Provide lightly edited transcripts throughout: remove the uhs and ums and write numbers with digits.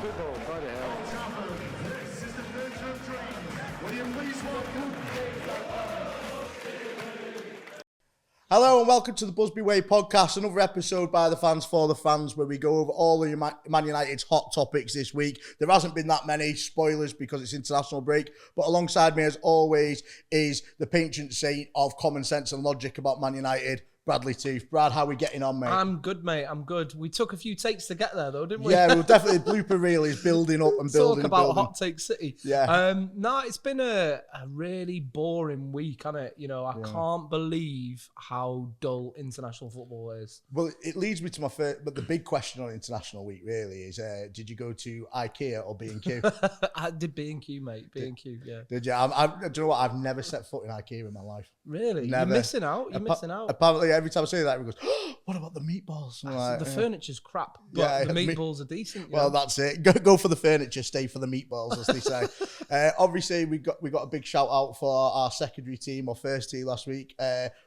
Football, by the hell. This is the future of dreams. Will you please welcome? Hello and welcome to the Busby Way Podcast, another episode by the fans for the fans, where we go over all of Man United's hot topics this week. There hasn't been that many spoilers because it's international break, but alongside me, as always, is the patron saint of common sense and logic about Man United, Bradley Tooth. Brad, how are we getting on, mate? I'm good, mate. I'm good. We took a few takes to get there, though, didn't we? Yeah, we'll definitely. Blooper reel is building up and building. Talk about building. Hot Take City. Yeah. No, it's been a really boring week, hasn't it? You know, I can't believe how dull international football is. Well, it leads me to my first, but the big question on International Week really is: did you go to IKEA or B&Q? I did B&Q, mate. B&Q, yeah. Did you? Do you know what? I've never set foot in IKEA in my life. Really? Never. You're missing out. You're missing out. Apparently, every time I say that, everyone goes, oh, what about the meatballs? The furniture's crap, but the meatballs are decent. Well, that's it. Go for the furniture, stay for the meatballs, as they say. Obviously, we got a big shout out for our secondary team or first team last week,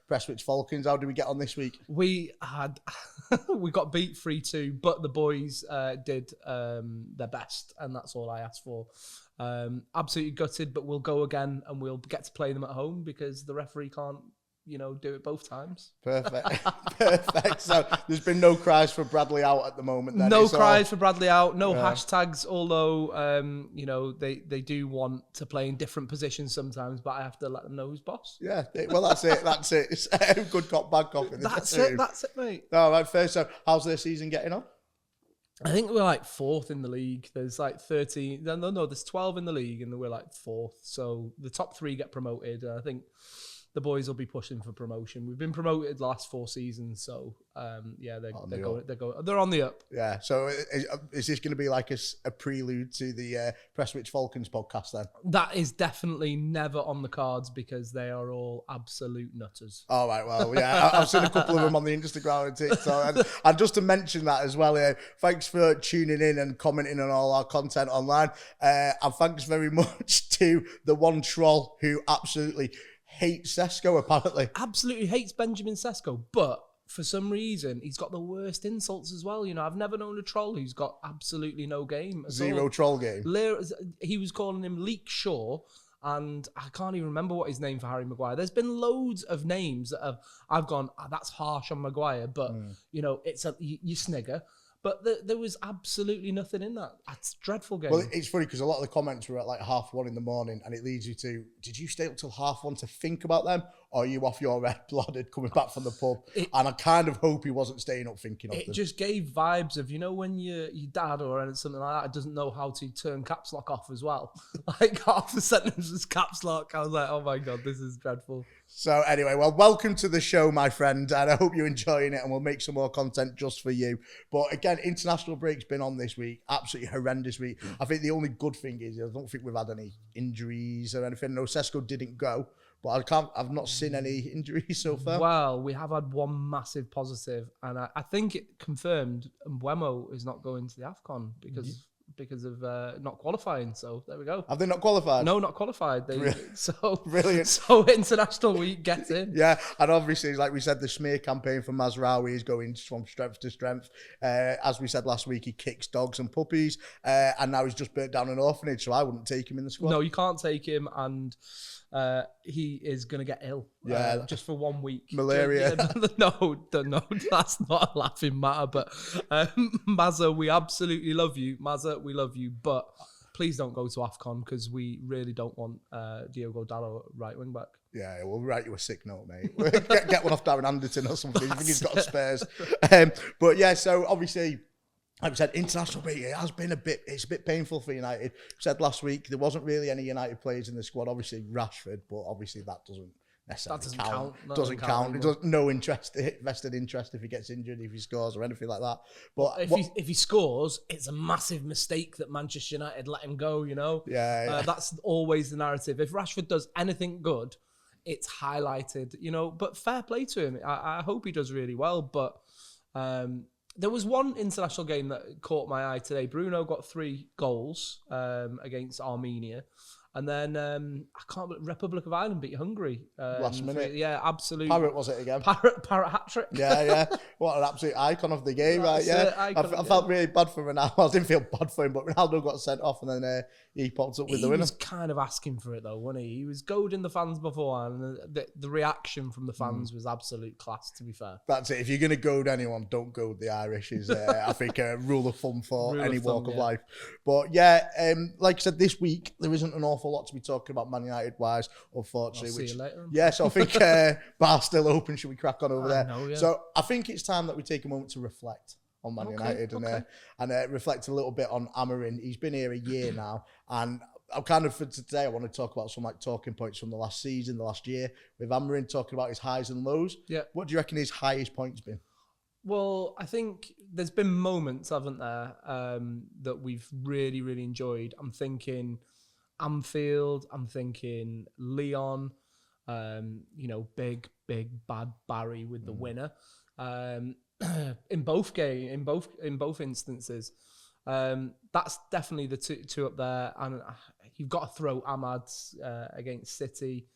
Prestwich Falcons. How did we get on this week? We got beat 3-2, but the boys did their best, and that's all I asked for. Absolutely gutted, but we'll go again and we'll get to play them at home because the referee can't, do it both times. Perfect. Perfect. So there's been no cries for Bradley out at the moment then. No cries for Bradley out, no hashtags, although, they do want to play in different positions sometimes, but I have to let them know who's boss. Yeah, well, that's it. That's it. It's good cop, bad cop. That's it, mate. All right, first, so how's their season getting on? I think we're like fourth in the league. There's like 13. No, there's 12 in the league and we're like fourth. So the top three get promoted. I think the boys will be pushing for promotion. We've been promoted the last 4 seasons. So, they're on the up. Yeah. So is this going to be like a prelude to the Prestwich Falcons podcast then? That is definitely never on the cards because they are all absolute nutters. All right. Well, yeah, I've seen a couple of them on the Instagram and TikTok. And just to mention that as well, thanks for tuning in and commenting on all our content online. And thanks very much to the one troll who absolutely hates Sesko, apparently. Absolutely hates Benjamin Sesko, but for some reason, he's got the worst insults as well. I've never known a troll who's got absolutely no game. Zero troll game. He was calling him Leek Shaw, and I can't even remember what his name for Harry Maguire. There's been loads of names that I've gone, that's harsh on Maguire, but, it's you snigger. But there was absolutely nothing in that. That's a dreadful game. Well, it's funny because a lot of the comments were at like 1:30 in the morning, and it leads you to, did you stay up till 1:30 to think about them? Or are you off your red-blooded coming back from the pub? And I kind of hope he wasn't staying up thinking of them. It just gave vibes of, when your dad or something like that doesn't know how to turn caps lock off as well. Like half the sentence was caps lock. I was like, oh my God, this is dreadful. So anyway, well, welcome to the show, my friend, and I hope you're enjoying it, and we'll make some more content just for you. But again, international break's been on this week, absolutely horrendous week. I think the only good thing is I don't think we've had any injuries or anything. No, Sesko didn't go, but I've not seen any injuries so far. Well, we have had one massive positive, and I think it confirmed MBOOMO is not going to the AFCON because of not qualifying. So there we go. Have they not qualified? No, not qualified. Brilliant. So international week gets in. Yeah, and obviously, like we said, the smear campaign for Mazraoui is going from strength to strength. As we said last week, he kicks dogs and puppies, and now he's just burnt down an orphanage, so I wouldn't take him in the squad. No, you can't take him, and he is going to get ill just for 1 week. Malaria. No, that's not a laughing matter, but Mazza, we absolutely love you. Mazza, we love you, but please don't go to AFCON because we really don't want Diogo Dalot right wing back. Yeah, we'll write you a sick note, mate. Get one off Darren Anderton or something. I think he's got spares. But yeah, so obviously, like we said, international break, it's a bit painful for United. We said last week, there wasn't really any United players in the squad. Obviously, Rashford, but obviously that doesn't necessarily count. Doesn't count. It does no vested interest if he gets injured, if he scores or anything like that. But if he scores, it's a massive mistake that Manchester United let him go, Yeah. That's always the narrative. If Rashford does anything good, it's highlighted, but fair play to him. I hope he does really well, but there was one international game that caught my eye today. Bruno got 3 goals against Armenia. And then Republic of Ireland beat Hungary Last minute. Yeah, absolutely. Parrot was it again? Parrot hat trick. Yeah. What an absolute icon of the game, right? That's Yeah. it, I felt really bad for Ronaldo. I didn't feel bad for him, but Ronaldo got sent off, and then he popped up with the winner. He was kind of asking for it though, wasn't he? He was goading the fans beforehand, and the reaction from the fans was absolute class. To be fair, that's it. If you're going to goad anyone, don't goad the Irish. Is I think a rule of thumb for any walk of life. But yeah, like I said, this week there isn't an awful lot to be talking about Man United wise, unfortunately. I'll see you later. Yeah, so I think bar's still open. Should we crack on over there? Know, yeah. So I think it's time that we take a moment to reflect on Man United and reflect a little bit on Amorim. He's been here a year now, and I'm kind of for today. I want to talk about some talking points from the last season, the last year, with Amorim talking about his highs and lows. Yeah. What do you reckon his highest point's been? Well, I think there's been moments, haven't there, that we've really, really enjoyed. I'm thinking Anfield. I'm thinking Leon. Big bad Barry with the winner. In both instances, that's definitely the two up there. And you've got to throw Ahmad's against City,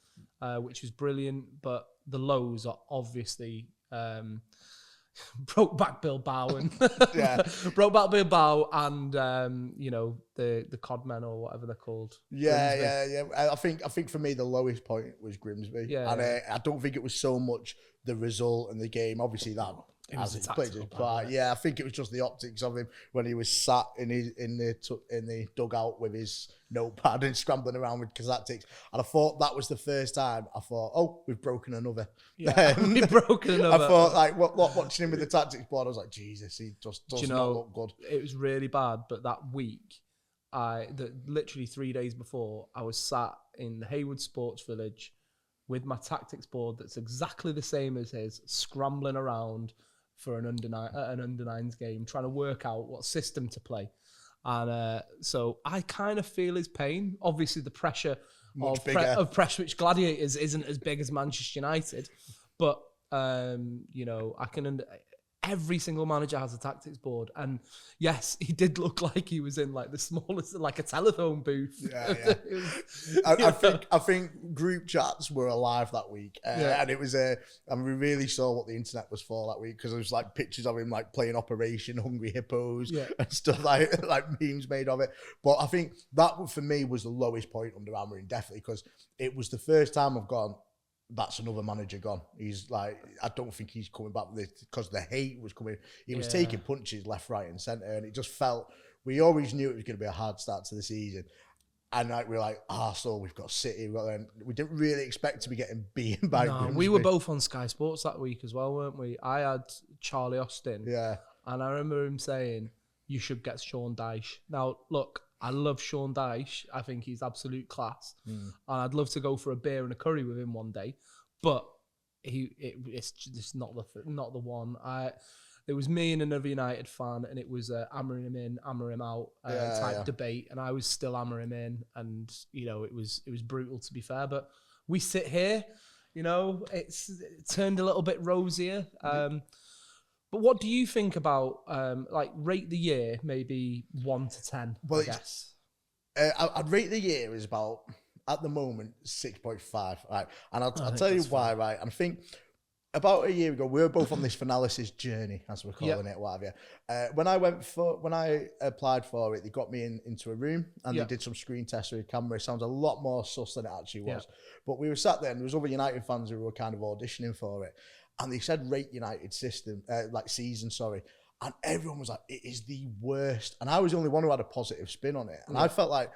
which was brilliant. But the lows are obviously broke back Bilbao and broke back Bilbao and the Codmen or whatever they're called. Yeah. I think for me the lowest point was Grimsby. Yeah, and I don't think it was so much the result in the game. Obviously that. As it played his part, I think it was just the optics of him when he was sat in the dugout with his notepad and scrambling around with tactics. And I thought that was the first time I thought, oh, we've broken another. Yeah, we've broken another. I thought, watching him with the tactics board, I was like, Jesus, he just does not look good. It was really bad, but that week, literally 3 days before, I was sat in the Haywood Sports Village with my tactics board that's exactly the same as his, scrambling around for an under 9s game, trying to work out what system to play. And so I kind of feel his pain. Obviously, the pressure of Prestwich Gladiators isn't as big as Manchester United, but I can. Every single manager has a tactics board, and yes, he did look like he was in like the smallest, like a telephone booth. Yeah. I think group chats were alive that week, and it was and we really saw what the internet was for that week, because there was like pictures of him like playing Operation Hungry Hippos and stuff like memes made of it. But I think that for me was the lowest point under Amorim, definitely, because it was the first time I've gone, that's another manager gone. He's like, I don't think he's coming back with it, because the hate was coming. He was taking punches left, right, and centre, and it just felt. We always knew it was going to be a hard start to the season, and we were like, Arsenal, we've got City, we didn't really expect to be getting beaten by. No, we were both on Sky Sports that week as well, weren't we? I had Charlie Austin, and I remember him saying, "You should get Sean Dyche." Now, look. I love Sean Dyche. I think he's absolute class. And I'd love to go for a beer and a curry with him one day. But it's just not the one. It was me and another United fan, and it was Amorim in, Amorim out type debate. And I was still Amorim in, and it was brutal, to be fair. But we sit here, it turned a little bit rosier. But what do you think about, rate the year, maybe 1 to 10, I guess? I'd rate the year as about, at the moment, 6.5, right? And I'll tell you why, right? And I think about a year ago, we were both on this finalysis journey, as we're calling it, what have you. When I applied for it, they got me into a room, and they did some screen tests with a camera. It sounds a lot more sus than it actually was. But we were sat there, and there was other United fans who were kind of auditioning for it. And they said rate United season, and everyone was like, it is the worst. And I was the only one who had a positive spin on it. And I felt like,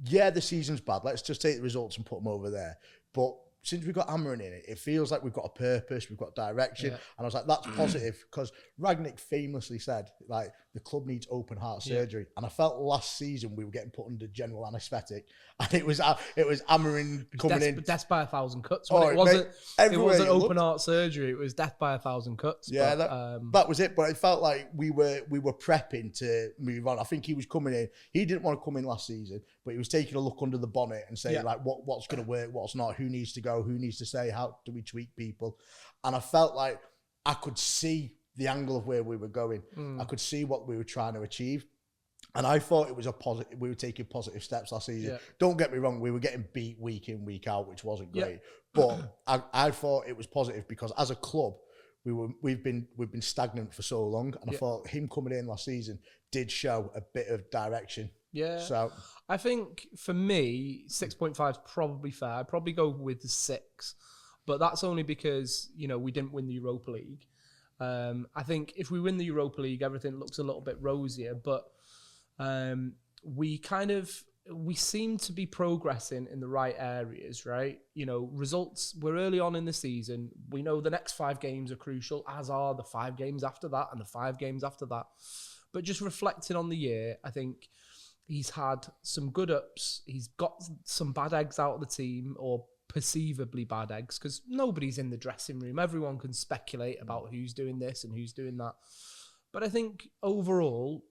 the season's bad. Let's just take the results and put them over there. But since we've got Amorim in it, it feels like we've got a purpose, we've got direction. And I was like, that's positive, because Rangnick famously said, like, the club needs open heart surgery. And I felt last season we were getting put under general anaesthetic, and it was Amorim coming in. Death by 1,000 cuts. It wasn't open heart surgery. It was death by 1,000 cuts. Yeah, that was it. But it felt like we were prepping to move on. I think he was coming in. He didn't want to come in last season, but he was taking a look under the bonnet and saying like what's going to work, what's not, who needs to go, who needs to stay, how do we tweak people. And I felt like I could see the angle of where we were going. I could see what we were trying to achieve. And I thought it was a positive. We were taking positive steps last season. Yeah. Don't get me wrong; we were getting beat week in, week out, which wasn't great. Yeah. But I thought it was positive because as a club, we've been stagnant for so long, and I thought him coming in last season did show a bit of direction. Yeah. So I think for me, 6.5 is probably fair. I'd probably go with the 6, but that's only because we didn't win the Europa League. I think if we win the Europa League, everything looks a little bit rosier, but. We seem to be progressing in the right areas, right? Results, we're early on in the season. We know the next 5 games are crucial, as are the 5 games after that and the 5 games after that. But just reflecting on the year, I think he's had some good ups. He's got some bad eggs out of the team, or perceivably bad eggs, because nobody's in the dressing room. Everyone can speculate about who's doing this and who's doing that. But I think overall,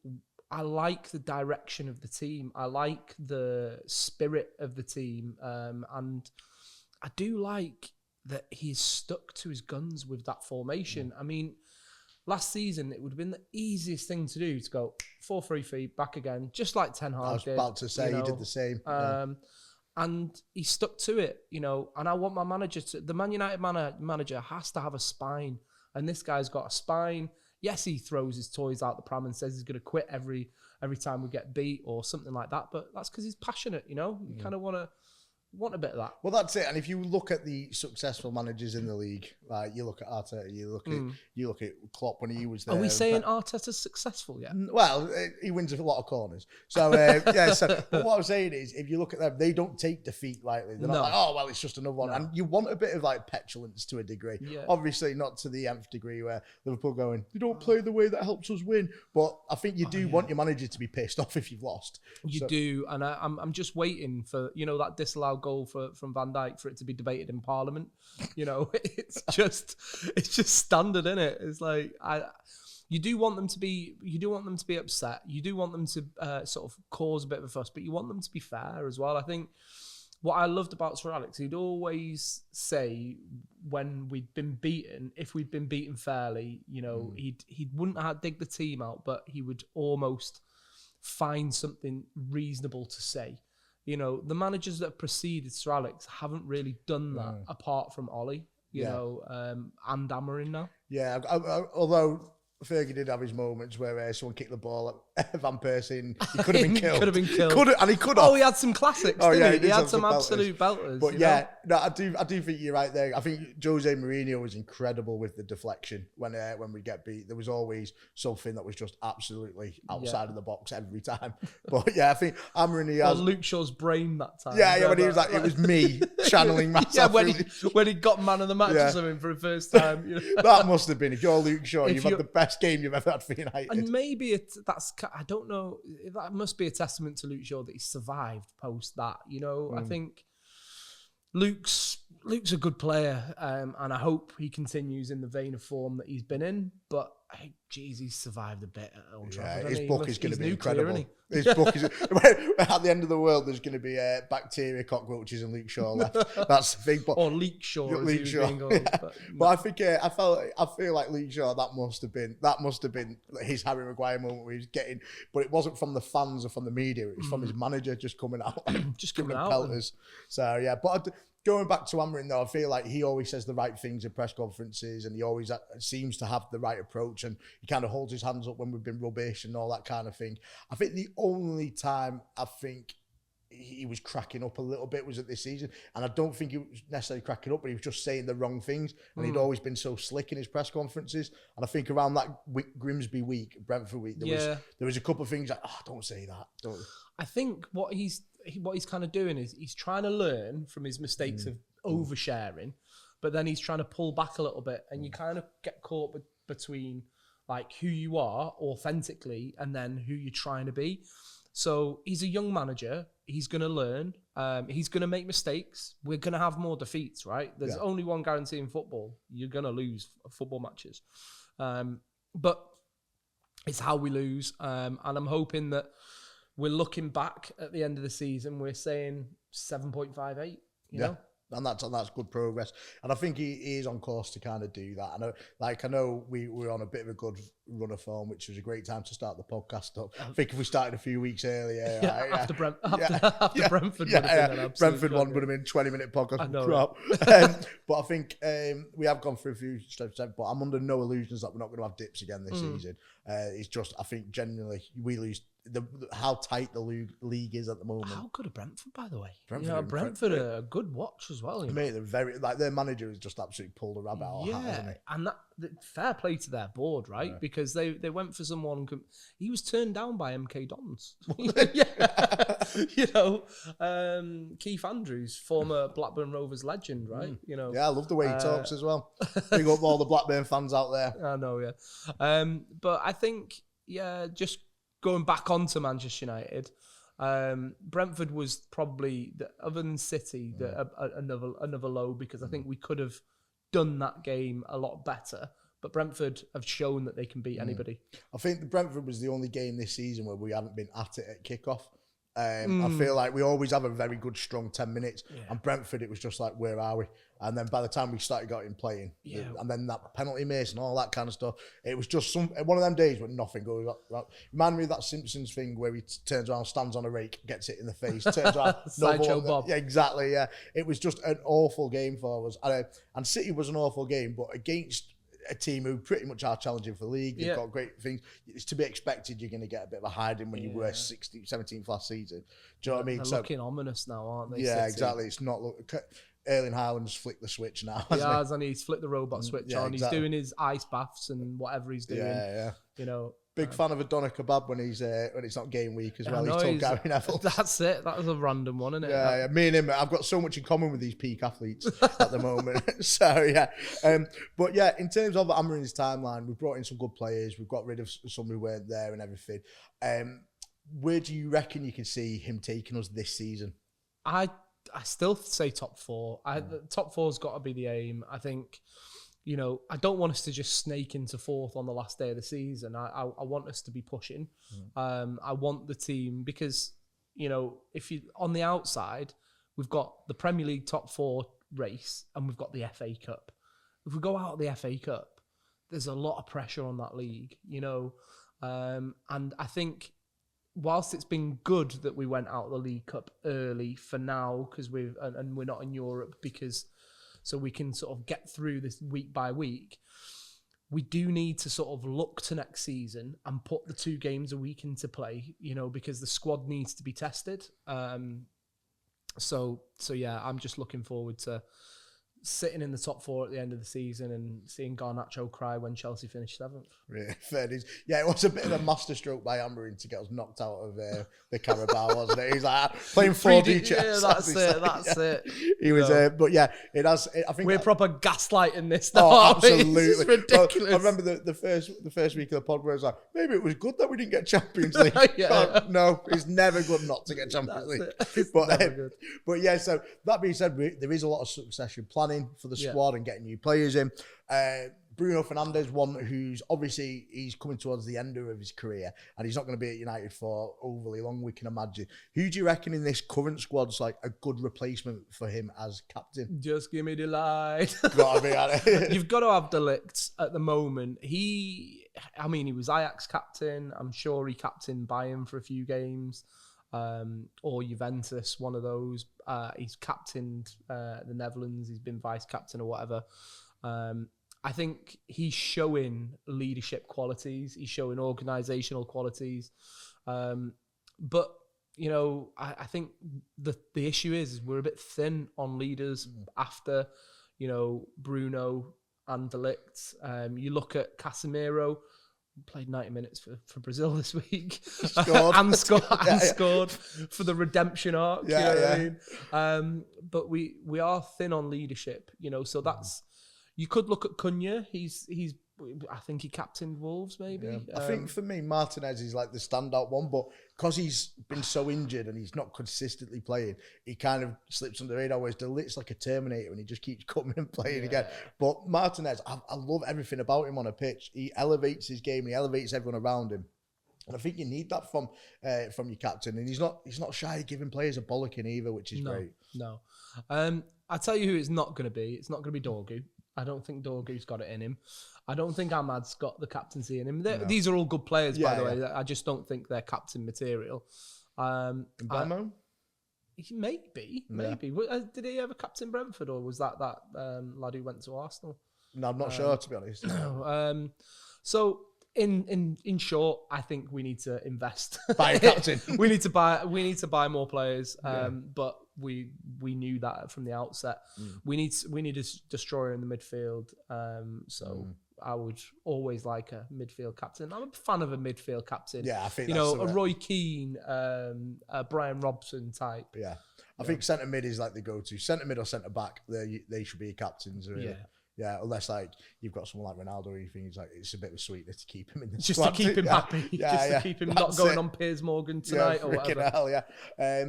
I like the direction of the team. I like the spirit of the team. And I do like that he's stuck to his guns with that formation. I mean, last season, it would have been the easiest thing to do to go 4-3-3, back again, just like Ten Hag did. I was about to say, he did the same. And he stuck to it, and I want my manager the Man United manager has to have a spine. And this guy's got a spine. Yes, he throws his toys out the pram and says he's going to quit every time we get beat or something like that. But that's because he's passionate, You kind of want a bit of that. Well, that's it. And if you look at the successful managers in the league, you look at Arteta, you look at Klopp when he was there. Are we saying Arteta's successful yet? Well, he wins a lot of corners. So but what I'm saying is, if you look at them, they don't take defeat lightly. They're not like, oh well, it's just another one. No. And you want a bit of like petulance to a degree. Yeah. Obviously, not to the nth degree where Liverpool going, they don't play the way that helps us win. But I think you do want your manager to be pissed off if you've lost. You do, and I'm just waiting for that disallowed goal from Van Dijk for it to be debated in Parliament. It's just standard, isn't it? It's like you do want them to be upset. You do want them to sort of cause a bit of a fuss, but you want them to be fair as well. I think what I loved about Sir Alex, he'd always say when we'd been beaten, if we'd been beaten fairly, he wouldn't have dig the team out, but he would almost find something reasonable to say. The managers that have preceded Sir Alex haven't really done that apart from Ollie, and Amorims now. Yeah, although Fergie did have his moments where someone kicked the ball at Van Persie and he could have been killed. And he could have. Oh, he had some classics, didn't he? He had some absolute belters. But no, I do think you're right there. I think Jose Mourinho was incredible with the deflection when we get beat. There was always something that was just absolutely outside of the box every time. But I think Amorims has... Luke Shaw's brain that time. Yeah, when he was like, it was me channeling myself. when he got man of the match or something for the first time. That must have been, if you're Luke Shaw, you've had the best game you've ever had for United. And maybe I don't know, that must be a testament to Luke Shaw that he survived post that. I think Luke's a good player, and I hope he continues in the vein of form that he's been in. But he's survived a bit at Old Trafford. His book is going to be incredible. His book is at the end of the world. There's going to be bacteria, cockroaches, and Luke Shaw left. That's the thing. Or Leak Shaw. Leak Shaw. But I think I feel like Luke Shaw. That must have been his Harry Maguire moment where he was getting. But it wasn't from the fans or from the media. It was from his manager just coming out, just giving out pelters. So but. Going back to Amorims, though, I feel like he always says the right things in press conferences, and he always seems to have the right approach, and he kind of holds his hands up when we've been rubbish and all that kind of thing. I think the only time I think he was cracking up a little bit was at this season, and I don't think he was necessarily cracking up, but he was just saying the wrong things, and he'd always been so slick in his press conferences. And I think around that Grimsby week, Brentford week, there was a couple of things like, don't say that. I think what he's kind of doing is he's trying to learn from his mistakes of oversharing, but then he's trying to pull back a little bit, and you kind of get caught between like who you are authentically and then who you're trying to be. So he's a young manager. He's going to learn. He's going to make mistakes. We're going to have more defeats, right? There's only one guarantee in football. You're going to lose football matches. But it's how we lose. And I'm hoping that we're looking back at the end of the season, we're saying 7.58, you know? And that's good progress. And I think he is on course to kind of do that. I know we were on a bit of a good run of form, which was a great time to start the podcast up. I think if we started a few weeks earlier, after Brentford, Brentford one would have been 20-minute podcast. I know, crap. But I think we have gone through a few steps, but I'm under no illusions that we're not going to have dips again this season. It's just, I think genuinely we lose how tight the league is at the moment. How good are Brentford, by the way? Brentford are a good watch as well. Mate, they're very, like, their manager has just absolutely pulled a rabbit out of the hat, hasn't he? And that fair play to their board, right? Yeah. Because they went for someone. He was turned down by MK Dons. Keith Andrews, former Blackburn Rovers legend, right? I love the way he talks as well. Big up all the Blackburn fans out there. I know, yeah. But I think, just going back onto Manchester United, Brentford was probably, other than City, another low, because I think we could have done that game a lot better. But Brentford have shown that they can beat anybody. I think Brentford was the only game this season where we haven't been at it at kickoff. I feel like we always have a very good, strong 10 minutes. Yeah. And Brentford, it was just like, where are we? And then by the time we started got him playing, and then that penalty miss and all that kind of stuff, it was just one of them days when nothing goes up. Remind me of that Simpsons thing where he turns around, stands on a rake, gets it in the face, turns around. Sideshow Bob. Yeah, exactly, yeah. It was just an awful game for us. And City was an awful game, but against a team who pretty much are challenging for the league, they've got great things. It's to be expected you're going to get a bit of a hiding when you were 17th last season. Do you know what I mean? They're looking ominous now, aren't they? Yeah, City? Exactly. It's not Erling Haaland's flicked the switch now. And he's flicked the robot switch on. Exactly. He's doing his ice baths and whatever he's doing. Yeah. Big fan of a doner kebab when it's not game week as well. He's told Gary Neville. That's it. That was a random one, isn't it? Yeah, me and him, I've got so much in common with these peak athletes at the moment. So, but in terms of Amorim's timeline, we've brought in some good players. We've got rid of some who weren't there and everything. Where do you reckon you can see him taking us this season? I still say top four. The top four's got to be the aim. I think, I don't want us to just snake into fourth on the last day of the season. I want us to be pushing. I want the team, because, if you on the outside, we've got the Premier League top four race and we've got the FA Cup. If we go out of the FA Cup, there's a lot of pressure on that league, and I think, whilst it's been good that we went out of the League Cup early for now, because we're not in Europe, so we can sort of get through this week by week, we do need to sort of look to next season and put the 2 games a week into play, because the squad needs to be tested. So I'm just looking forward to sitting in the top 4 at the end of the season and seeing Garnacho cry when Chelsea finished 7th. Yeah, fair dues. Yeah, it was a bit of a masterstroke by Amorim to get us knocked out of the Carabao, wasn't it? He's like playing 4D chess. Yeah, that's it. He was, but it has. I think we're proper gaslighting this now. Oh, absolutely, it's ridiculous. Well, I remember the first week of the pod where I was like, maybe it was good that we didn't get Champions League. No, it's never good not to get Champions League. But yeah, so that being said, there is a lot of succession planning for the squad and getting new players in. Bruno Fernandes, one who's obviously he's coming towards the end of his career and he's not going to be at United for overly long, we can imagine. Who do you reckon in this current squad's like a good replacement for him as captain? Just give me the light. You've got to have De Ligt at the moment. He was Ajax captain. I'm sure he captained Bayern for a few games. Or Juventus, one of those. He's captained the Netherlands. He's been vice captain or whatever. I think he's showing leadership qualities. He's showing organisational qualities. But, I think the issue is we're a bit thin on leaders after, Bruno and De Ligt. You look at Casemiro, played 90 minutes for Brazil this week. Scored. Scored for the redemption arc. Yeah, you know what I mean? But we are thin on leadership, so that's... You could look at Cunha. I think he captained Wolves, maybe. Yeah. I think for me, Martinez is like the standout one, but because he's been so injured and he's not consistently playing, he kind of slips under the radar. Whereas De Ligt's like a Terminator and he just keeps coming and playing again. But Martinez, I love everything about him on a pitch. He elevates his game. He elevates everyone around him. And I think you need that from your captain. And he's not shy of giving players a bollocking either, which is great. No. I'll tell you who it's not going to be. It's not going to be Dorgu. I don't think Dorgu's got it in him. I don't think Ahmad's got the captaincy in him. These are all good players, by the way. I just don't think they're captain material. Mbeumo? Maybe. Did he ever captain Brentford, or was that lad who went to Arsenal? No, I'm not sure, to be honest. So in short, I think we need to invest. Buy a captain. we need to buy more players. But we knew that from the outset. We need a destroyer in the midfield. I would always like a midfield captain. I'm a fan of a midfield captain. Yeah, I think a Roy Keane, a Brian Robson type. Yeah, I think centre mid is like the go-to. Centre mid or centre back, they should be captains. Really. Yeah, unless like you've got someone like Ronaldo, or you think it's a bit of a sweetener to keep him in the squad. To keep him happy, to keep him not going on Piers Morgan tonight or whatever. Hell,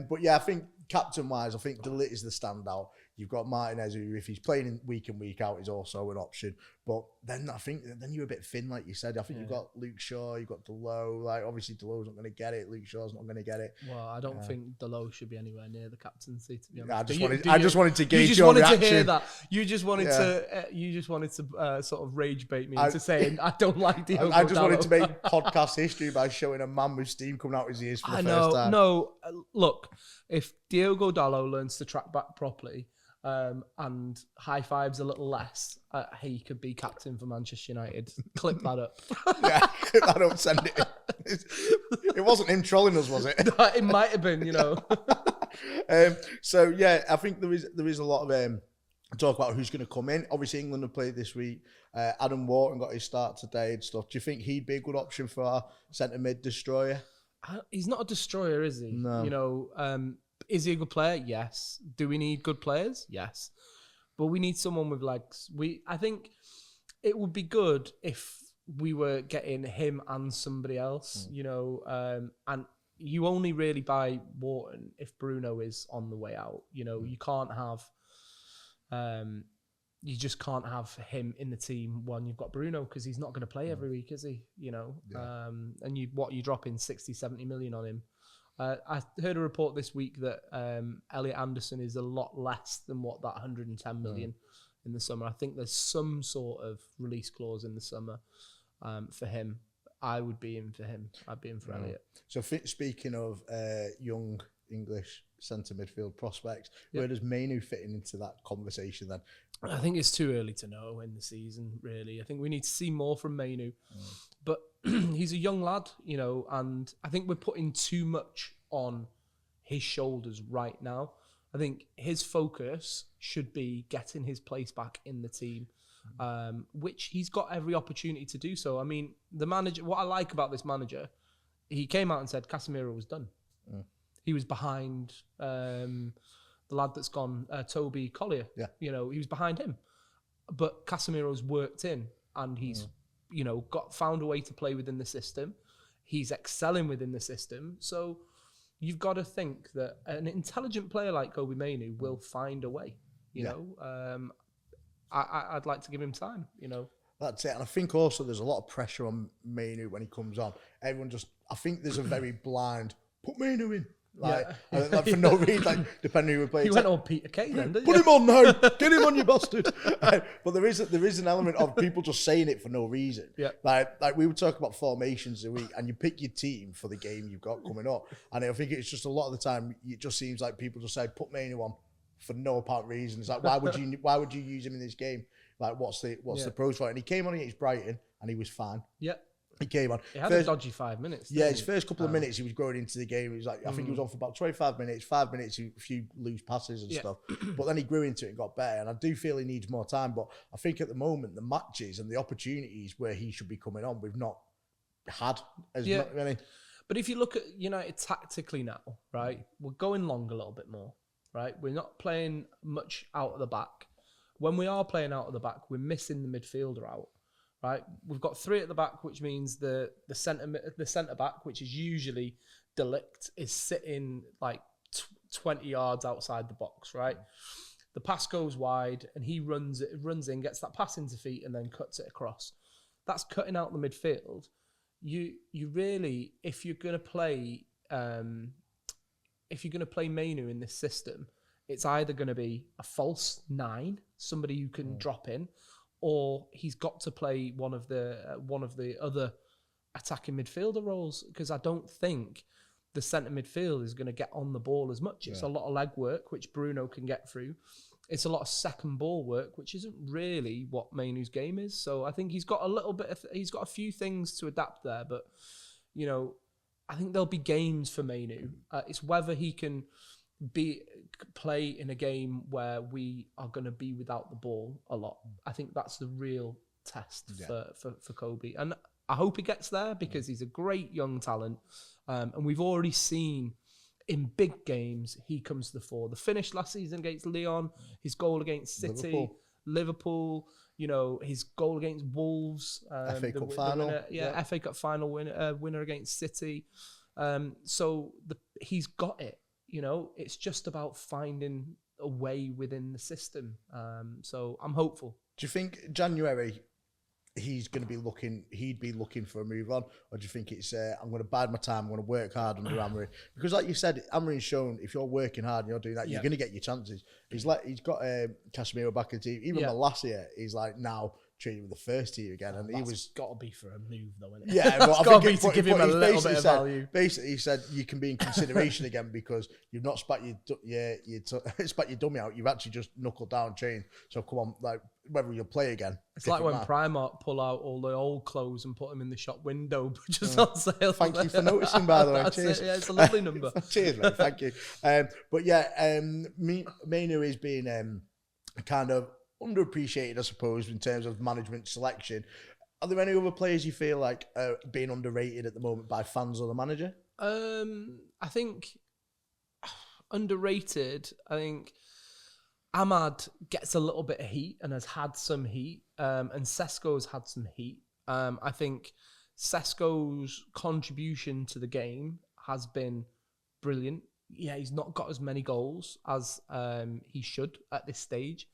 but yeah, I think captain-wise, I think De Ligt is the standout. You've got Martinez, who if he's playing week in, week out, is also an option. But then I think you're a bit thin, like you said. I think you've got Luke Shaw, you've got Delo. Like obviously Delo's not going to get it. Luke Shaw's not going to get it. Well, I don't think Delo should be anywhere near the captaincy, to be honest. I just wanted to gauge your reaction. To hear that. You just wanted to sort of rage bait me into saying I don't like Diogo I just Dalot. wanted to make podcast history by showing a man with steam coming out his ears for the first time. No, look, if Diogo Dalot learns to track back properly, and high fives a little less, he could be captain for Manchester United. Clip that up. Yeah, clip that up, send it in. It wasn't him trolling us, was it? It might have been, So yeah, I think there is a lot of talk about who's going to come in. Obviously, England have played this week. Adam Wharton got his start today and stuff. Do you think he'd be a good option for our centre mid destroyer? He's not a destroyer, is he? No. Is he a good player? Yes. Do we need good players? Yes. But we need someone with legs. I think it would be good if we were getting him and somebody else, and you only really buy Wharton if Bruno is on the way out. You can't have, you just can't have him in the team when you've got Bruno, because he's not going to play every week, is he? And you drop in 60, 70 million on him. I heard a report this week that Elliot Anderson is a lot less than what that 110 million in the summer. I think there's some sort of release clause in the summer for him. I would be in for him. I'd be in for Elliot. So speaking of young English centre midfield prospects, where does Mainu fit into that conversation then? I think it's too early to know in the season, really. I think we need to see more from Mainu. But he's a young lad, and I think we're putting too much on his shoulders right now. I think his focus should be getting his place back in the team, which he's got every opportunity to do so. I mean, the manager, what I like about this manager, he came out and said Casemiro was done. He was behind the lad that's gone, Toby Collier. Yeah. He was behind him. But Casemiro's worked in, and he's found a way to play within the system. He's excelling within the system. So you've got to think that an intelligent player like Kobbie Mainoo will find a way. I'd like to give him time, That's it. And I think also there's a lot of pressure on Mainoo when he comes on. I think there's a very blind, put Mainoo in. Like for no reason, depending who we play. He went on Peter Kay then, didn't Put him on now. Get him on, you bastard. But there is an element of people just saying it for no reason. Yeah. Like we would talk about formations a week, and you pick your team for the game you've got coming up. And I think it's just a lot of the time it just seems like people just say put Mainoo on for no apparent reason. It's like why would you use him in this game? Like what's the pros for it? And he came on against Brighton and he was fine. Yeah. He came on. He had a dodgy 5 minutes. Yeah, his first couple of minutes, he was growing into the game. He was like, I think he was on for about 25 minutes, 5 minutes, a few loose passes and stuff. But then he grew into it and got better. And I do feel he needs more time. But I think at the moment, the matches and the opportunities where he should be coming on, we've not had as many. But if you look at United tactically now, right, we're going long a little bit more, right? We're not playing much out of the back. When we are playing out of the back, we're missing the midfielder out. Right, we've got 3 at the back, which means the centre back, which is usually De Ligt, is sitting like 20 yards outside the box. Right, the pass goes wide, and he runs in, gets that pass into feet, and then cuts it across. That's cutting out the midfield. You really, if you're gonna play Mainoo in this system, it's either going to be a false 9, somebody who can drop in, or he's got to play one of the other attacking midfielder roles, because I don't think the centre midfield is going to get on the ball as much. It's a lot of leg work, which Bruno can get through. It's a lot of second ball work, which isn't really what Mainoo's game is. So I think he's got he's got a few things to adapt there, but you know, I think there'll be games for Mainoo. It's whether he can play in a game where we are going to be without the ball a lot. I think that's the real test for Kobe, and I hope he gets there, because he's a great young talent, and we've already seen in big games he comes to the fore. The finish last season against Lyon, his goal against City, Liverpool, you know, his goal against Wolves, FA Cup final, FA Cup final winner against City. So he's got it. You know, it's just about finding a way within the system. So I'm hopeful. Do you think January he'd be looking for a move on, or do you think it's I'm going to bide my time, I'm going to work hard under Amorim? Because like you said, Amorim's shown if you're working hard and you're doing that, you're going to get your chances. He's got Casemiro back in the team. Even last year, he's like now training with the first team again, and he was got to be for a move though, isn't it? Yeah, but it's got to be to give him a little bit of value. Basically, he said you can be in consideration again because you've not spat your dummy out. You've actually just knuckled down, trained. So come on, like whether you'll play again. It's like when Primark pull out all the old clothes and put them in the shop window, just on sale. Thank you for noticing, by the way. Cheers. It's a lovely number. Cheers, mate. Thank you. But yeah, Mainoo is being kind of underappreciated, I suppose, in terms of management selection. Are there any other players you feel like are being underrated at the moment by fans or the manager? I think underrated. I think Ahmad gets a little bit of heat and has had some heat, and Sesko's had some heat. I think Sesko's contribution to the game has been brilliant. Yeah, he's not got as many goals as he should at this stage,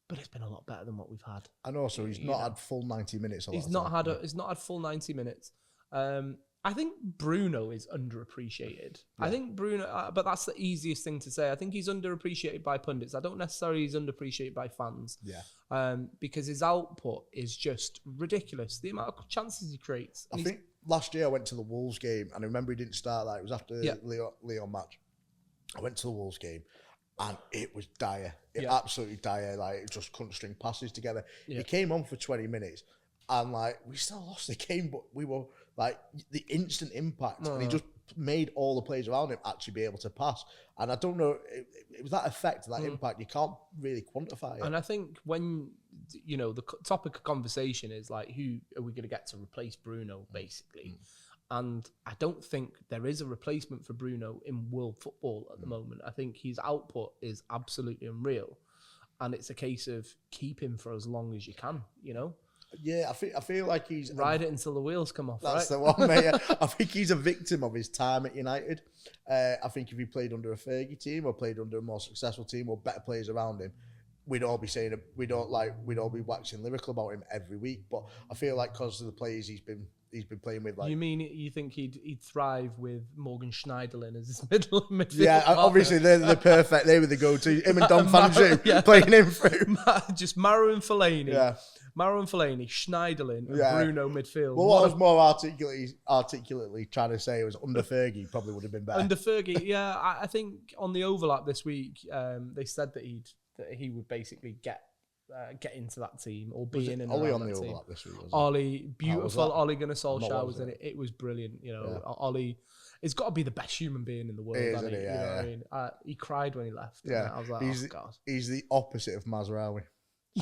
but it's been a lot better than what we've had. And also, he's not had full 90 minutes. He's not had full 90 minutes. I think Bruno is underappreciated. Yeah. I think Bruno, but that's the easiest thing to say. I think he's underappreciated by pundits. I don't necessarily he's underappreciated by fans. Yeah. Because his output is just ridiculous. The amount of chances he creates. I think last year I went to the Wolves game, and I remember he didn't start that. It was after the Lyon match. I went to the Wolves game, and it was dire. Absolutely dire. Like, just couldn't string passes together. Yeah. He came on for 20 minutes, and like we still lost the game, but we were like the instant impact, and he just made all the players around him actually be able to pass. And I don't know, it was that effect, that impact. You can't really quantify it. And I think when the topic of conversation is like, who are we going to get to replace Bruno, basically? And I don't think there is a replacement for Bruno in world football at the moment. I think his output is absolutely unreal, and it's a case of keep him for as long as you can, Yeah, I feel like he's... Ride it until the wheels come off, That's the one, mate. I think he's a victim of his time at United. I think if he played under a Fergie team or played under a more successful team or better players around him, we'd all be saying we'd all be waxing lyrical about him every week. But I feel like because of the players he's been playing with, like... You think he'd thrive with Morgan Schneiderlin as his middle midfield? Yeah, obviously they're the perfect. They were the go-to. Him and Dong Fangzhou playing him through. Just Maro and Fellaini. Yeah. Maro and Fellaini, Schneiderlin, and Bruno midfield. Well, what I was more articulately trying to say was under Fergie probably would have been better. Under Fergie, yeah. I think on the overlap this week, they said that he would basically get into that team or be in and Ollie around on that the team. overlap this week, wasn't Ollie, beautiful Ollie Gunnar Solskjaer was in it. It was brilliant. Ollie, it's got to be the best human being in the world. Isn't it? Yeah, I mean? He cried when he left. Yeah, I was like, he's, oh God. He's the opposite of Mazraoui.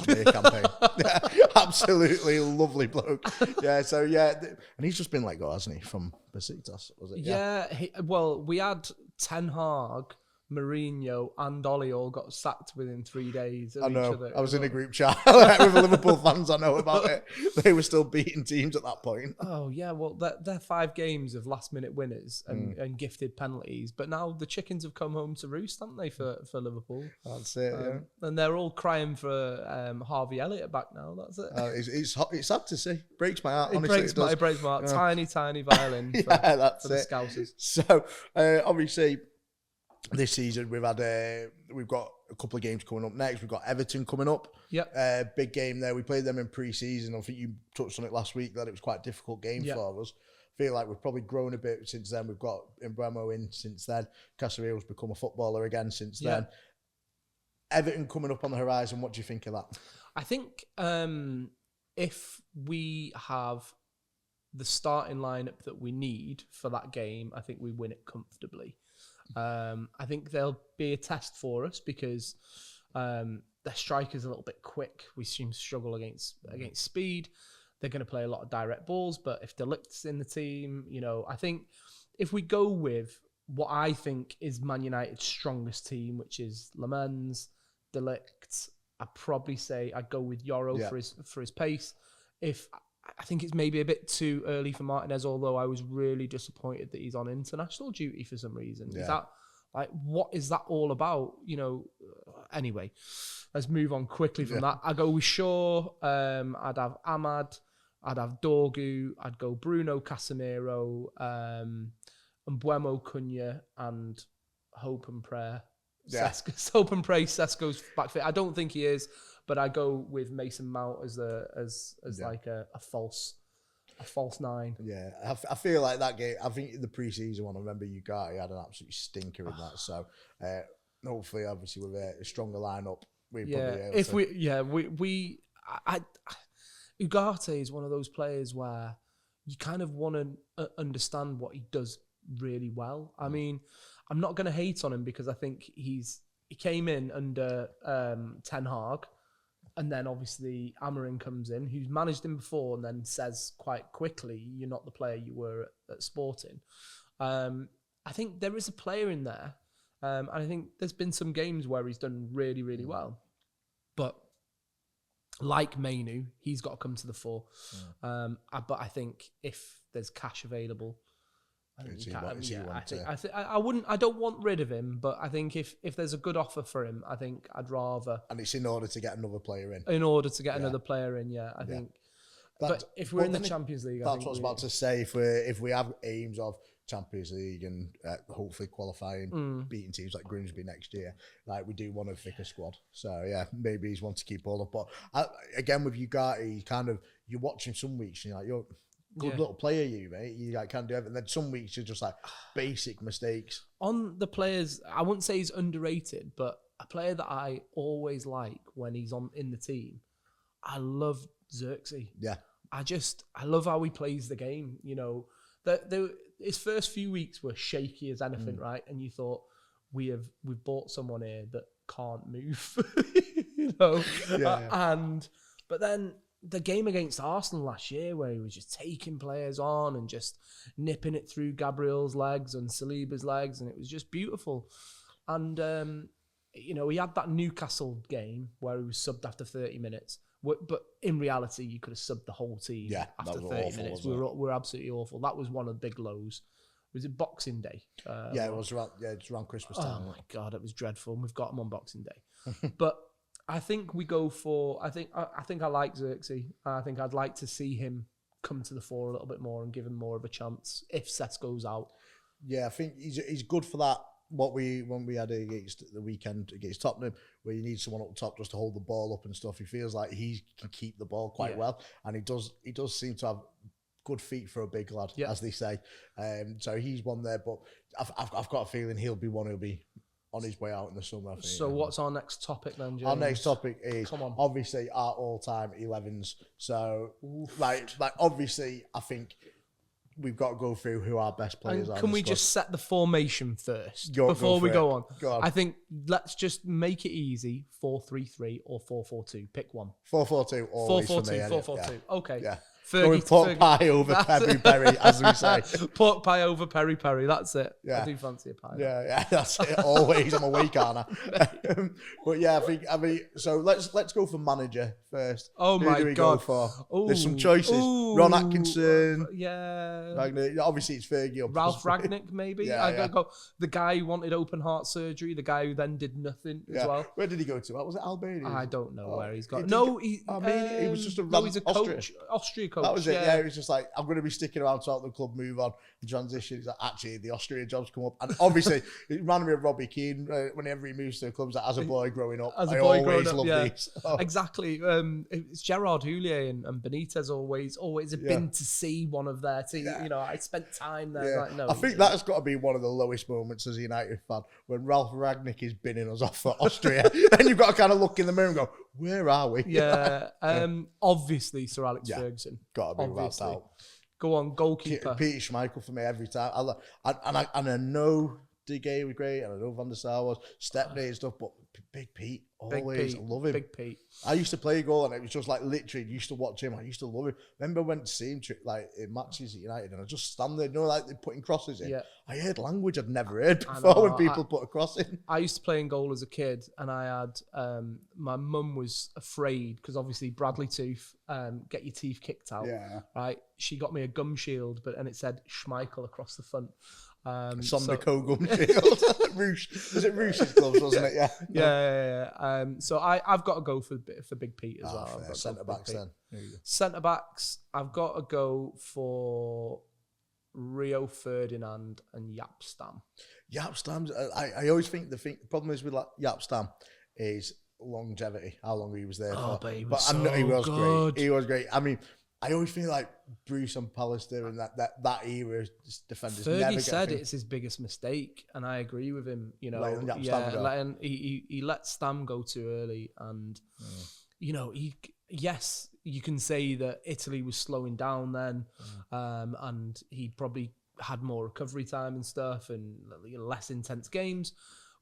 Campaign. Absolutely lovely bloke. Yeah, so and he's just been let go, hasn't he, from Besiktas, was it? Yeah, we had Ten Hag, Mourinho and Ollie all got sacked within 3 days of I know. each other. I was in a group chat with the Liverpool fans. I know about it. They were still beating teams at that point. Oh, yeah. Well, they're 5 games of last-minute winners and gifted penalties. But now the chickens have come home to roost, haven't they, for Liverpool? That's it, And they're all crying for Harvey Elliott back now. That's it. It's sad to see. Breaks my heart, It honestly. breaks my heart. Tiny, tiny violin for the Scousers. So, obviously... This season we've got a couple of games coming up next. We've got Everton coming up. Yep. Big game there. We played them in pre-season. I think you touched on it last week that it was quite a difficult game for us. Feel like we've probably grown a bit since then. We've got MBOOMO in since then. Casemiro's become a footballer again since then. Everton coming up on the horizon. What do you think of that? I think if we have the starting lineup that we need for that game, I think we win it comfortably. I think there'll be a test for us because their striker's a little bit quick. We seem to struggle against speed. They're going to play a lot of direct balls, but if De Ligt's in the team, I think if we go with what I think is Man United's strongest team, which is Lemans, De Ligt, I'd probably say I'd go with Yoro for his pace. I think it's maybe a bit too early for Martinez, although I was really disappointed that he's on international duty for some reason. Is that what is that all about? Anyway, let's move on quickly from that. I go with Shaw. I'd have Ahmad. I'd have Dorgu. I'd go Bruno, Casemiro, MBOOMO, Cunha, and hope and prayer. Hope and pray Sesko's back fit. I don't think he is, but I go with Mason Mount as like a false nine. Yeah, I feel like that game. I think the pre-season one. I remember he had an absolute stinker in that. So hopefully, obviously, with a stronger lineup, Ugarte is one of those players where you kind of want to understand what he does really well. I mean, I'm not going to hate on him because I think he came in under Ten Hag, and then obviously Amorims comes in, who's managed him before, and then says quite quickly, "You're not the player you were at Sporting." I think there is a player in there, and I think there's been some games where he's done really, really well, but like Mainu, he's got to come to the fore. But I think if there's cash available, I don't want rid of him, but I think if there's a good offer for him, I think I'd rather. And it's in order to get another player in. Another player in, I think. But if we're in the Champions League, that's what I was about to say. If we have aims of Champions League and hopefully qualifying, beating teams like Grimsby next year, like we do want a thicker squad. So maybe he's one to keep all up. But again, with Ugarte, you're watching some weeks, and you're good little player, mate. You can't do everything. Then some weeks you're just like basic mistakes. On the players, I wouldn't say he's underrated, but a player that I always like when he's in the team, I love Xerxes. Yeah. I love how he plays the game. His first few weeks were shaky as anything, right? And you thought, we've bought someone here that can't move, but then the game against Arsenal last year, where he was just taking players on and just nipping it through Gabriel's legs and Saliba's legs, and it was just beautiful. And he had that Newcastle game where he was subbed after 30 minutes. But in reality, you could have subbed the whole team after 30 minutes. We were absolutely awful. That was one of the big lows. Was it Boxing Day? It was around. It was around Christmas time. Oh my God, it was dreadful. We've got him on Boxing Day, but I think we go for. I think I like Xerxes. I think I'd like to see him come to the fore a little bit more and give him more of a chance if Cesc goes out. Yeah, I think he's good for that. When we had against the weekend against Tottenham, where you need someone up top just to hold the ball up and stuff. He feels like he can keep the ball quite well, and he does seem to have good feet for a big lad, as they say. So he's one there, but I've got a feeling he'll be one who'll be on his way out in the summer. I think. So what's our next topic then, James? Our next topic is obviously our all-time 11s. So like obviously, I think we've got to go through who our best players are. Can we just set the formation first before we go on? I think let's just make it easy. 4-3-3 or 4-4-2. Pick one. 4-4-2 always 4-4-2, for me. 4-4-2. Okay. Yeah. Going pork pie over peri, as we say. Pork pie over peri. That's it. Yeah. I do fancy a pie. Yeah, that's it. Always. I'm awake, aren't I? But yeah, I mean, so let's go for manager first. Oh my God. Who do we go for? There's some choices. Ron Atkinson. Yeah. Obviously, it's Fergie. Ralph Ragnick, maybe. I go the guy who wanted open heart surgery. The guy who then did nothing as well. Where did he go to? Was it Albania? I don't know where he's got. He was just a he's a coach. Austria coach. coach. That was it. Yeah, it was just like, I'm going to be sticking around to help the club move on and transition. He's like, actually, the Austria job's come up. And obviously, it reminded me of Robbie Keane whenever he moves to the club. Like, as a boy growing up, I always loved these. Oh. Exactly. It's Gerard Houllier and Benitez always have been to see one of their team. Yeah. You know, I spent time there. Yeah. Like, no, I think that's got to be one of the lowest moments as a United fan, when Ralph Rangnick is binning us off for Austria. And you've got to kind of look in the mirror and go, where are we? Yeah. Obviously, Sir Alex Ferguson. Got to be without doubt. Go on, goalkeeper. Peter Schmeichel for me every time. I know De Gea was great, and I know Van der Sar was, Stepney and stuff, but Big Pete, always love him. Big Pete. I used to play goal, and it was just like literally used to watch him. I used to love him. Remember, I went to see him like in matches at United, and I just stand there, you know, like they're putting crosses in. Yeah. I heard language I'd never heard before when people put a cross in. I used to play in goal as a kid, and I had my mum was afraid because obviously Bradley Tooth, get your teeth kicked out. Yeah. Right. She got me a gum shield, and it said Schmeichel across the front. Sondico gum shield. Roosh. Was it Roosh's gloves, wasn't it? Yeah. Yeah. So I've got to go for Big Pete as well. Centre backs then. Centre backs, I've got to go for Rio Ferdinand and Jaap Stam. Jaap Stam's, I always think the problem is with like Jaap Stam is longevity, how long he was there for. But he was, but so I know he was good. Great. He was great. I mean, I always feel like Bruce and Pallister and that era defenders Fergie never said it's his biggest mistake, and I agree with him. You know, he let Stam go too early, and you know, you can say that Italy was slowing down then, and he probably had more recovery time and stuff, and less intense games,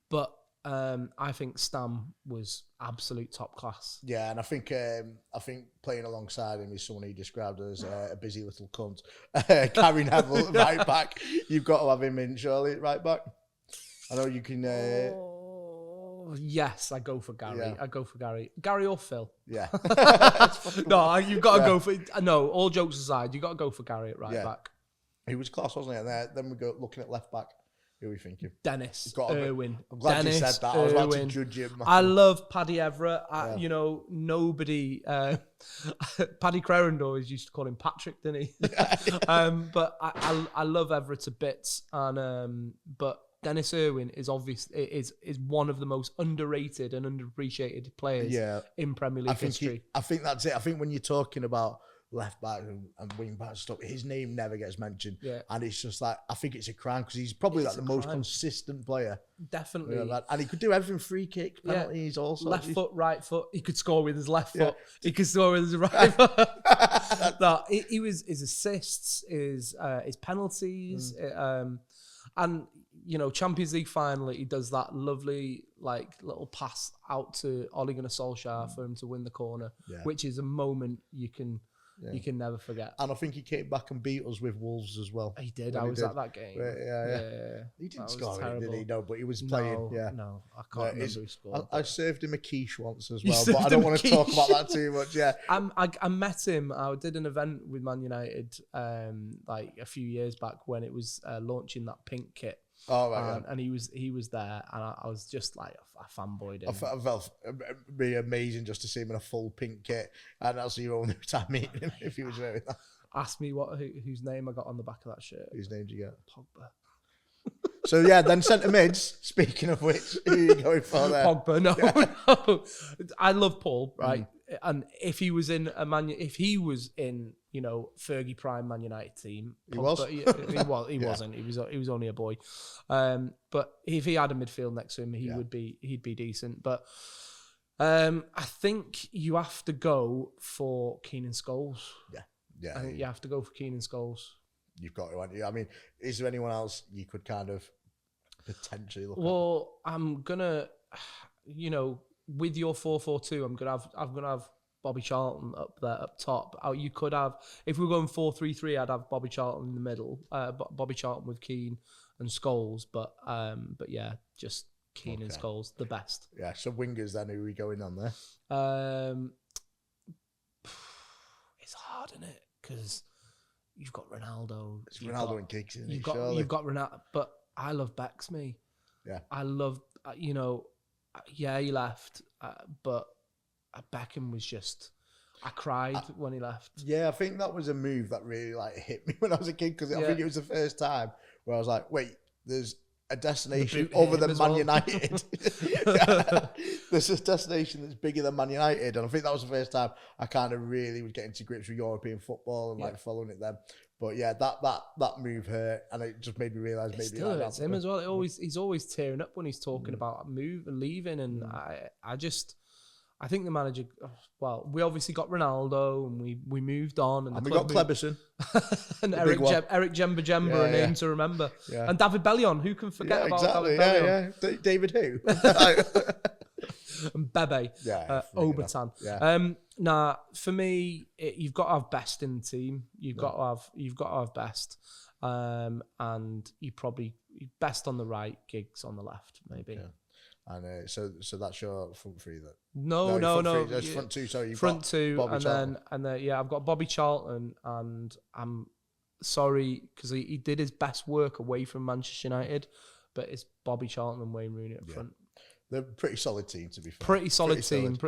but. I think Stam was absolute top class. Yeah, and I think playing alongside him is someone he described as a busy little cunt. Gary Neville, right back. You've got to have him in, surely, right back. I know you can. Yes, I go for Gary. Yeah. I go for Gary. Gary or Phil? Yeah. No, you've got to go for. No, all jokes aside, you've got to go for Gary at right back. He was class, wasn't he? And then we go looking at left back. Who are we thinking? Dennis Irwin. I'm glad you said that. I was about to judge him. I love Paddy Everett. You know, nobody. Paddy Crerand always used to call him Patrick, didn't he? But I love Everett to bits, and but Dennis Irwin is is one of the most underrated and underappreciated players in Premier League history. I think that's it. I think when you're talking about left back and wing back stuff, his name never gets mentioned, and it's just like, I think it's a crime because he's probably like the most consistent player, definitely, and he could do everything: free kick, penalties, also left foot, right foot. He could score with his left foot. He could score with his right foot. No, he was his assists, his penalties, and you know, Champions League final, he does that lovely like little pass out to Ole Gunnar Solskjaer for him to win the corner, which is a moment you can never forget. And I think he came back and beat us with Wolves as well. He did. I was at that game. Yeah. He didn't score it, did he? No, but he was playing. No, I can't remember who scored. I served him a quiche once as well, but I don't want to talk about that too much. Yeah. I met him. I did an event with Man United like a few years back when it was launching that pink kit. Oh right, and he was there, and I was just like a fanboyed him. I felt it'd be amazing just to see him in a full pink kit, and that's your only time meeting him if he was wearing that. Ask me whose name I got on the back of that shirt. Whose name did you get? Pogba. So yeah, then centre mids. Speaking of which, who are you going for there? Pogba. No. I love Paul, right? And if he was in you know, Fergie prime Man United team, he was. He wasn't. He was only a boy. But if he had a midfield next to him, he'd be decent. But I think you have to go for Keenan Scholes. Yeah. I think you have to go for Keenan Scholes. You've got to, haven't you? I mean, is there anyone else you could kind of potentially look at? Well, I'm gonna, you know, with your 4-4-2, I'm gonna have Bobby Charlton up there, up top. You could have, if we were going 4-3-3, I'd have Bobby Charlton in the middle. Bobby Charlton with Keane and Scholes, but yeah, just Keane and Scholes, the best. Yeah. So wingers then, who are we going on there? It's hard, isn't it? Because you've got Ronaldo. It's Ronaldo and Giggs, isn't it? You've got Ronaldo, but I love Bexmy. Yeah. I love, you know, he left, but Beckham was just, I cried when he left. Yeah, I think that was a move that really like hit me when I was a kid, because I think it was the first time where I was like, wait, there's a destination other than Man United. There's a destination that's bigger than Man United, and I think that was the first time I kind of really was getting to grips with European football and like following it then. But yeah, that move hurt, and it just made me realise maybe still hurts him as well. He's always tearing up when he's talking about leaving, and I think the manager. Well, we obviously got Ronaldo, and we moved on, and we got Kleberson and Eric Jemba a name to remember, and David Bellion. Who can forget about David Bellion? Yeah. David who? And Bebe, Obertan. Nah, for me, you've got to have best in the team. You've got to have best, and you probably best on the right, Giggs on the left, maybe. Yeah. And so that's your front three then? No. There's front two. So you've front got two, Bobby and then I've got Bobby Charlton, and I'm sorry because he did his best work away from Manchester United, but it's Bobby Charlton and Wayne Rooney up front. They're a pretty solid team, to be fair. Pretty solid team. And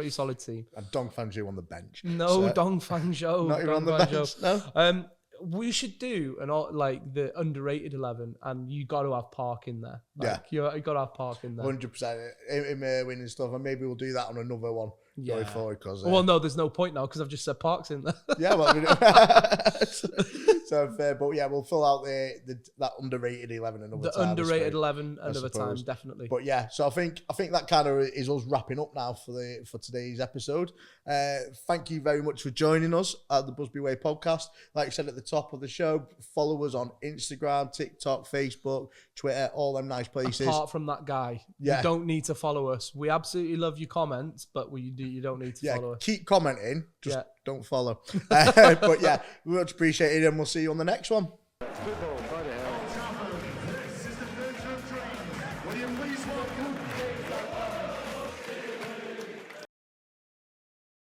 Dong Fangzhou on the bench. No, Dong Fangzhou. Not even on the bench, no? We should do the underrated 11, and you got to have Park in there. You got to have Park in there. 100%. Him winning stuff, and maybe we'll do that on another one going forward. Well, no, there's no point now because I've just said Park's in there. Yeah, well, so fair, but yeah, we'll fill out that underrated 11 another time. The underrated 11 another time, definitely. But yeah, so I think that kind of is us wrapping up now for today's episode. Thank you very much for joining us at the Busby Way Podcast. Like I said at the top of the show, follow us on Instagram, TikTok, Facebook, Twitter, all them nice places. Apart from that guy, you don't need to follow us. We absolutely love your comments, but you don't need to follow us. Keep commenting, just don't follow. But yeah, we much appreciate it, and we'll see you on the next one. Football, by the hell. This is the Fangzhou train. William Lee's